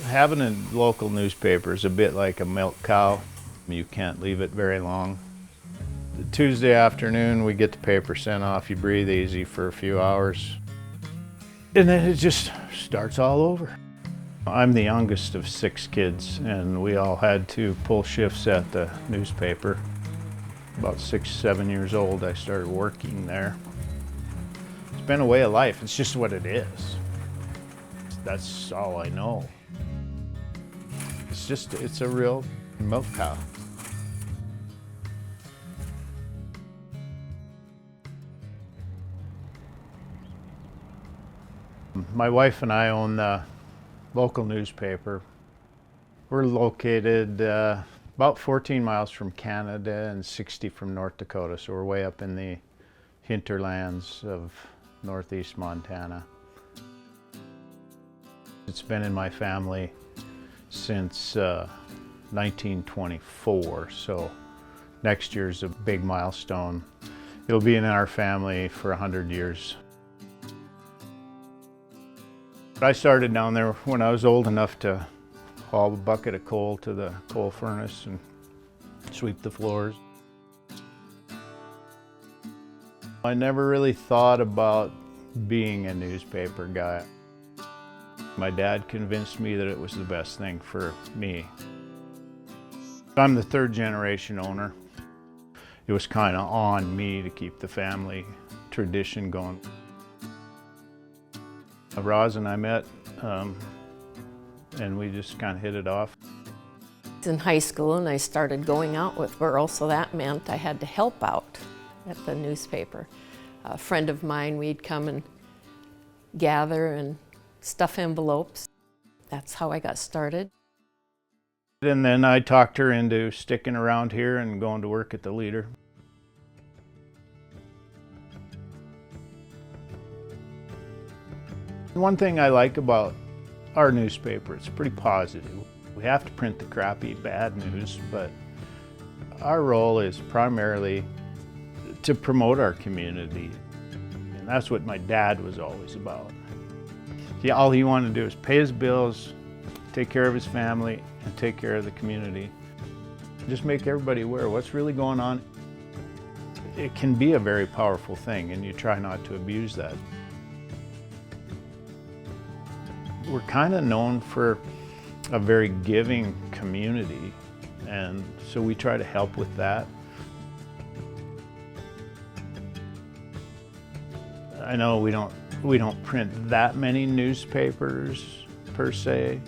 Having a local newspaper is a bit like a milk cow. You can't leave it very long. The Tuesday afternoon, we get the paper sent off. You breathe easy for a few hours. And then it just starts all over. I'm the youngest of 6 kids, and we all had to pull shifts at the newspaper. About 6, 7 years old, I started working there. It's been a way of life. It's just what it is. That's all I know. It's a real milk cow. My wife and I own the local newspaper. We're located about 14 miles from Canada and 60 from North Dakota, so we're way up in the hinterlands of northeast Montana. It's been in my family since 1924, so next year's a big milestone. It'll be in our family for 100 years. I started down there when I was old enough to haul a bucket of coal to the coal furnace and sweep the floors. I never really thought about being a newspaper guy. My dad convinced me that it was the best thing for me. I'm the 3rd generation owner. It was kind of on me to keep the family tradition going. Roz and I met, and we just kind of hit it off. I was in high school and I started going out with Burl, so that meant I had to help out at the newspaper. A friend of mine, we'd come and gather and stuff envelopes. That's how I got started. And then I talked her into sticking around here and going to work at the Leader. One thing I like about our newspaper, it's pretty positive. We have to print the crappy bad news, but our role is primarily to promote our community. And that's what my dad was always about. All he wanted to do is pay his bills, take care of his family, and take care of the community. Just make everybody aware of what's really going on. It can be a very powerful thing, and you try not to abuse that. We're kind of known for a very giving community, and so we try to help with that. I know we don't print that many newspapers per se,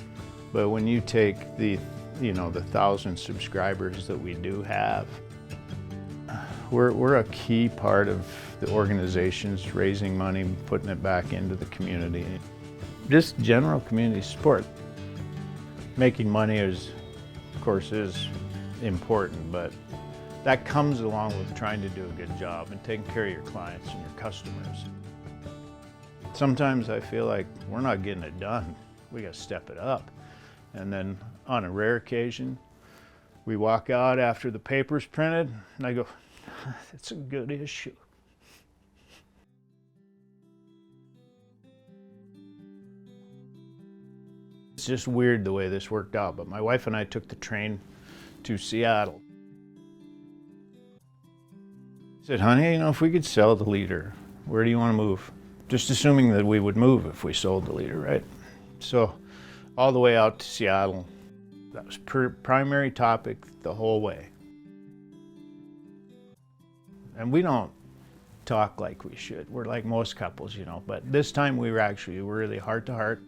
but when you take the 1,000 subscribers that we do have, we're a key part of the organization's raising money, putting it back into the community. Just general community support. Making money of course, is important, but that comes along with trying to do a good job and taking care of your clients and your customers. Sometimes I feel like we're not getting it done. We got to step it up. And then on a rare occasion, we walk out after the paper's printed, and I go, it's a good issue. It's just weird the way this worked out, but my wife and I took the train to Seattle. I said, honey, if we could sell the Leader, where do you want to move? Just assuming that we would move if we sold the Leader, right? So all the way out to Seattle, that was primary topic the whole way. And we don't talk like we should. We're like most couples, but this time we were really heart to heart.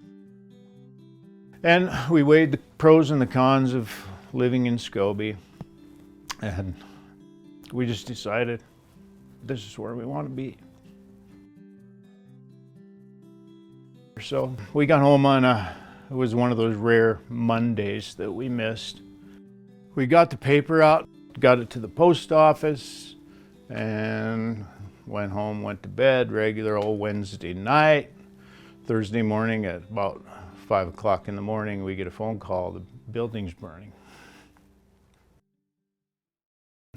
And we weighed the pros and the cons of living in Scobey, and we just decided this is where we want to be. So we got home on it was one of those rare Mondays that we missed. We got the paper out, got it to the post office, and went home, went to bed, regular old Wednesday night. Thursday morning at about 5 o'clock in the morning, we get a phone call, the building's burning.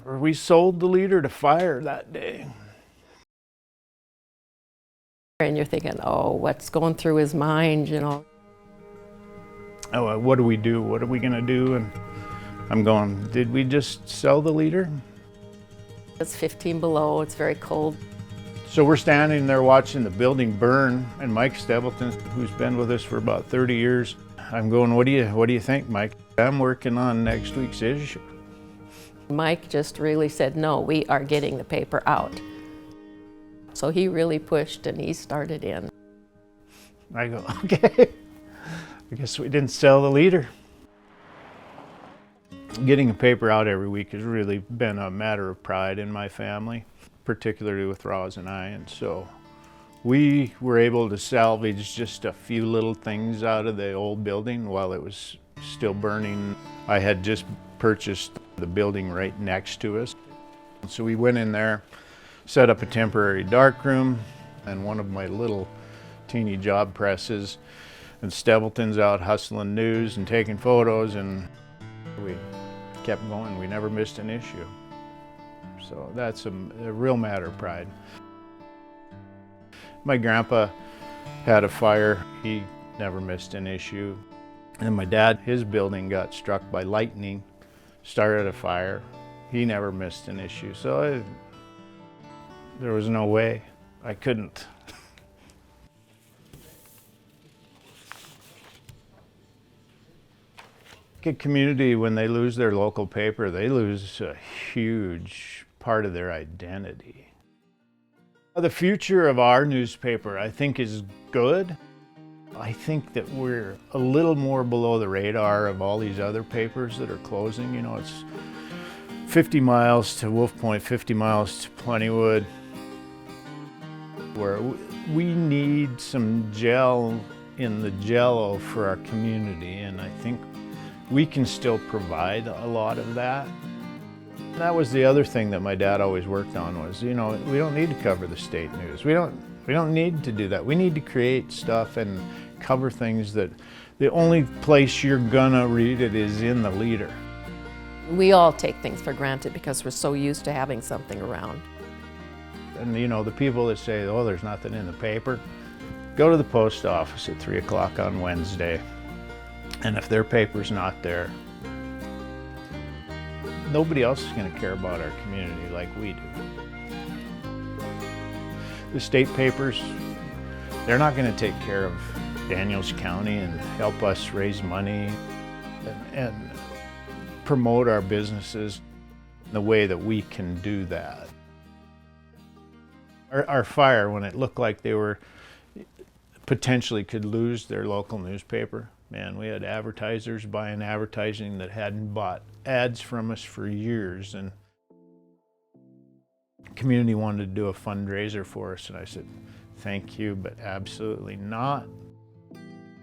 We sold the Leader to fire that day. And you're thinking, oh, what's going through his mind, Oh, what do we do? What are we gonna do? And I'm going, did we just sell the leader? It's 15 below, it's very cold. So we're standing there watching the building burn, and Mike Stapleton, who's been with us for about 30 years, I'm going, what do you think, Mike? I'm working on next week's issue. Mike just really said, no, we are getting the paper out. So he really pushed and he started in. I go, okay, I guess we didn't sell the leader. Getting a paper out every week has really been a matter of pride in my family, particularly with Roz and I, and so we were able to salvage just a few little things out of the old building while it was still burning. I had just purchased the building right next to us, so we went in there, set up a temporary darkroom and one of my little teeny job presses, and Stapleton's out hustling news and taking photos, and we kept going. We never missed an issue. So that's a real matter of pride. My grandpa had a fire. He never missed an issue. And my dad, his building got struck by lightning, started a fire. He never missed an issue. So there was no way I couldn't. A community, when they lose their local paper, they lose a huge part of their identity. The future of our newspaper, I think, is good. I think that we're a little more below the radar of all these other papers that are closing. You know, it's 50 miles to Wolf Point, 50 miles to Plentywood, where we need some gel in the jello for our community, and I think we can still provide a lot of that. That was the other thing that my dad always worked on was, you know, we don't need to cover the state news. We don't need to do that. We need to create stuff and cover things that the only place you're gonna read it is in the leader. We all take things for granted because we're so used to having something around. And you know, the people that say, oh, there's nothing in the paper, go to the post office at 3 o'clock on Wednesday. And if their paper's not there, nobody else is going to care about our community like we do. The state papers, they're not going to take care of Daniels County and help us raise money and promote our businesses in the way that we can do that. Our fire, when it looked like they were potentially could lose their local newspaper, man, we had advertisers buying advertising that hadn't bought ads from us for years, and the community wanted to do a fundraiser for us, and I said, thank you, but absolutely not.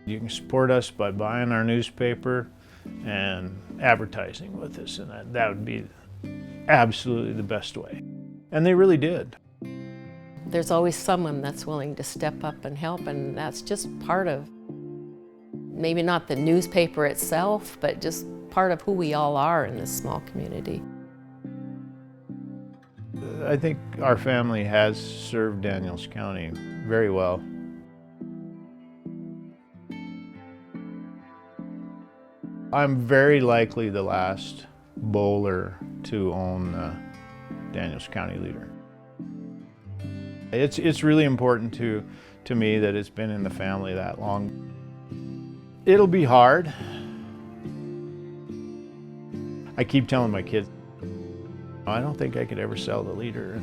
You can support us by buying our newspaper and advertising with us, and that would be absolutely the best way. And they really did. There's always someone that's willing to step up and help, and that's just part of maybe not the newspaper itself, but just part of who we all are in this small community. I think our family has served Daniels County very well. I'm very likely the last bowler to own the Daniels County Leader. It's really important to me that it's been in the family that long. It'll be hard. I keep telling my kids, I don't think I could ever sell the Leader.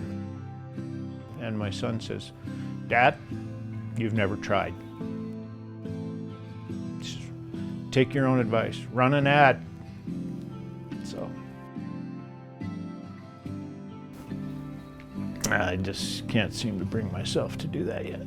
And my son says, Dad, you've never tried. Just take your own advice, run an ad. So I just can't seem to bring myself to do that yet.